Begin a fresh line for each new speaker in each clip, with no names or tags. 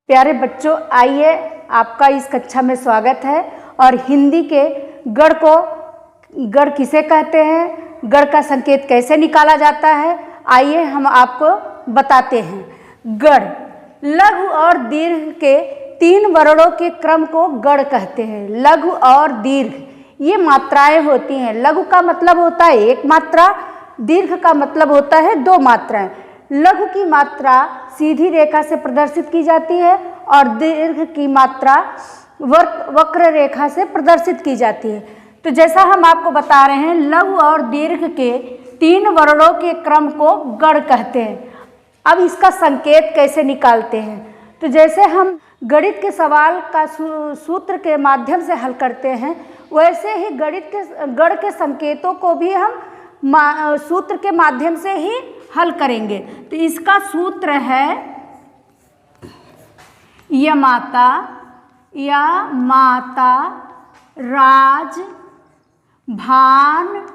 प्यारे बच्चों, आइए आपका इस कक्षा में स्वागत है। और हिंदी के गढ़ को गढ़ किसे कहते हैं, गढ़ का संकेत कैसे निकाला जाता है, आइए हम आपको बताते हैं। गढ़ लघु और दीर्घ के तीन वर्णों के क्रम को गढ़ कहते हैं। लघु और दीर्घ ये मात्राएं होती हैं। लघु का मतलब होता है एक मात्रा, दीर्घ का मतलब होता है दो मात्राएं। लघु की मात्रा सीधी रेखा से प्रदर्शित की जाती है और दीर्घ की मात्रा वक्र रेखा से प्रदर्शित की जाती है। तो जैसा हम आपको बता रहे हैं, लघु और दीर्घ के तीन वर्णों के क्रम को गढ़ कहते हैं। अब इसका संकेत कैसे निकालते हैं, तो जैसे हम गणित के सवाल का सूत्र के माध्यम से हल करते हैं, वैसे ही गढ़ के संकेतों को भी हम सूत्र के माध्यम से ही हल करेंगे। तो इसका सूत्र है यमाता राज भान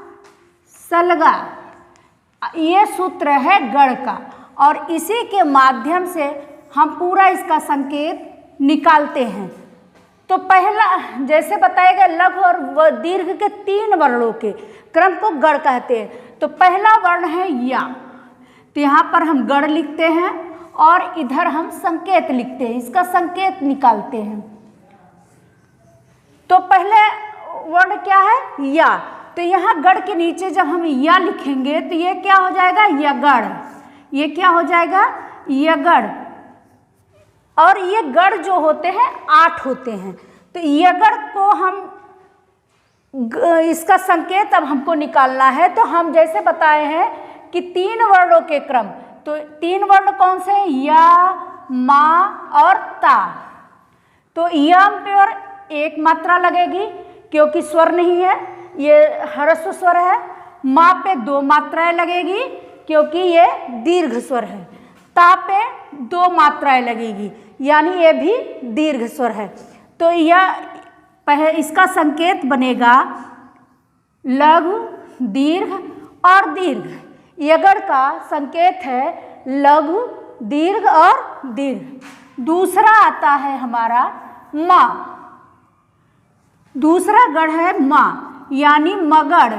सलगा, ये सूत्र है गढ़ का। और इसी के माध्यम से हम पूरा इसका संकेत निकालते हैं। तो पहला जैसे बताया गया, लघु और दीर्घ के तीन वर्णों के क्रम को गढ़ कहते हैं। तो पहला वर्ण है या, तो यहाँ पर हम गढ़ लिखते हैं और इधर हम संकेत लिखते हैं, इसका संकेत निकालते हैं। तो पहले वर्ण क्या है, या। तो यहाँ गढ़ के नीचे जब हम या लिखेंगे तो ये क्या हो जाएगा, यगढ़। ये क्या हो जाएगा, यगढ़। और ये गढ़ जो होते हैं 8 होते हैं। तो यगढ़ को हम इसका संकेत अब हमको निकालना है। तो हम जैसे बताए हैं कि तीन वर्णों के क्रम, तो तीन वर्ण कौन से हैं, या, मा और ता। तो यम पर एक मात्रा लगेगी क्योंकि स्वर नहीं है, ये ह्रस्व स्वर है। मा पे दो मात्राएं लगेगी क्योंकि ये दीर्घ स्वर है। ता पे दो मात्राएं लगेगी यानी ये भी दीर्घ स्वर है। तो यह इसका संकेत बनेगा लघु, दीर्घ और दीर्घ। यगढ़ का संकेत है लघु, दीर्घ और दीर्घ। दूसरा आता है हमारा मा। दूसरा गढ़ है मा यानी मगढ़।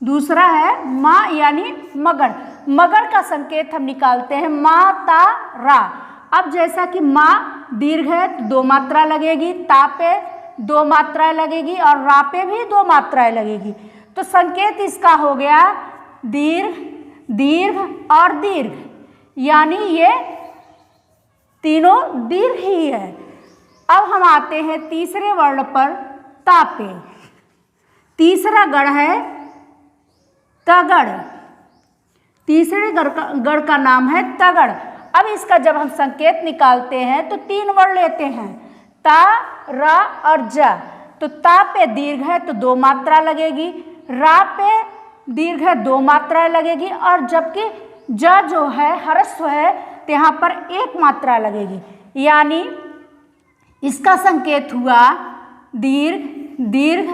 दूसरा है मा यानी मगढ़। मगढ़ का संकेत हम निकालते हैं मा ता रा। अब जैसा कि मा दीर्घ है तो दो मात्रा लगेगी, ता पे दो मात्राएं लगेगी और रा पे भी दो मात्राएं लगेगी। तो संकेत इसका हो गया दीर्घ, दीर्घ और दीर्घ, यानी ये तीनों दीर्घ ही है। अब हम आते हैं तीसरे वर्ण पर, ता पे। तीसरा गढ़ है तगड़। तीसरे गढ़ का नाम है तगड़। अब इसका जब हम संकेत निकालते हैं तो तीन वर्ण लेते हैं, ता, रा और जा। तो ता पे दीर्घ है तो दो मात्रा लगेगी, रा पे दीर्घ है दो मात्राएं लगेगी, और जबकि जा जो है ह्रस्व है तो यहाँ पर एक मात्रा लगेगी। यानी इसका संकेत हुआ दीर्घ, दीर्घ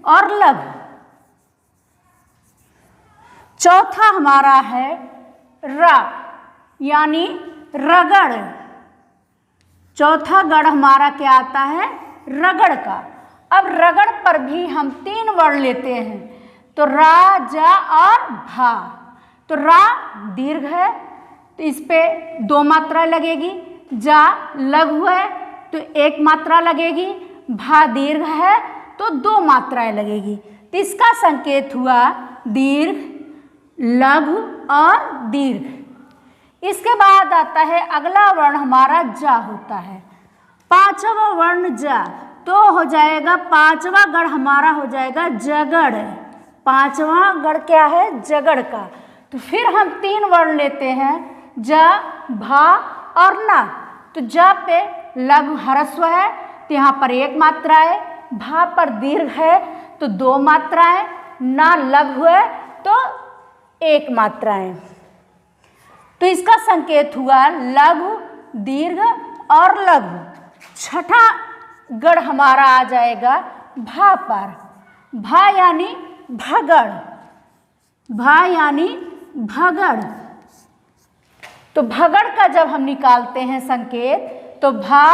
और लघु। चौथा हमारा है रा यानी रगड़। चौथा गढ़ हमारा क्या आता है, रगड़ का। अब रगड़ पर भी हम तीन वर्ण लेते हैं, तो रा, जा और भा। तो रा दीर्घ है तो इस पे दो मात्रा लगेगी, जा लघु है तो एक मात्रा लगेगी, भा दीर्घ है तो दो मात्राएं लगेगी। तो इसका संकेत हुआ दीर्घ, लघु और दीर्घ। इसके बाद आता है अगला वर्ण हमारा जा होता है। पांचवा वर्ण जा, तो हो जाएगा पांचवा गढ़ हमारा हो जाएगा जगड़। पांचवा गढ़ क्या है, जगड़ का। तो फिर हम तीन वर्ण लेते हैं, जा, भा और ना। तो जा पे लघु ह्रस्व है तो यहाँ पर एक मात्रा है, भा पर दीर्घ है तो दो मात्राएं, ना लघु है तो एक मात्राएं। तो इसका संकेत हुआ लघु, दीर्घ और लघु। छठा गढ़ हमारा आ जाएगा भा पर। भा यानी भगड़। भा यानी भगड़। तो भगड़ का जब हम निकालते हैं संकेत तो भा,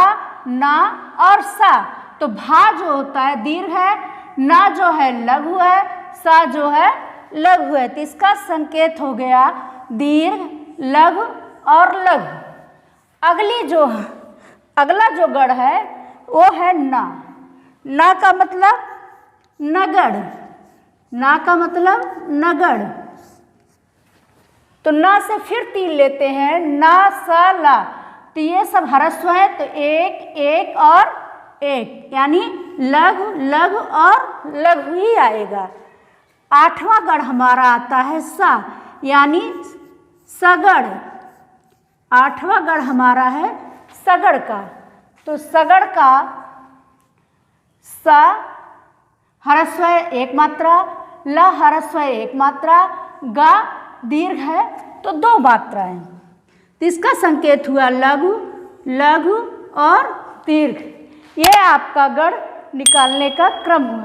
ना और सा। तो भा जो होता है दीर्घ है, ना जो है लघु है, सा जो है लघु है। तो इसका संकेत हो गया दीर्घ, लघु और लघु। अगला जो गढ़ है वो है ना। ना का मतलब नगढ़, ना का मतलब नगढ़। तो ना से फिर 3 लेते हैं, ना सा ला। तो ये सब ह्रस्व है, तो एक, एक और एक, यानी लघु, लघु और लघु ही आएगा। 8वां गढ़ हमारा आता है सा, यानी सगड़। 8वां गढ़ हमारा है सगड़ का। तो सगड़ का सा ह्रस्व है 1 मात्रा, ल ह्रस्व है 1 मात्रा, गा दीर्घ है तो 2 मात्राएं। तो इसका संकेत हुआ लघु, लघु और दीर्घ। यह आपका गढ़ निकालने का क्रम हुआ।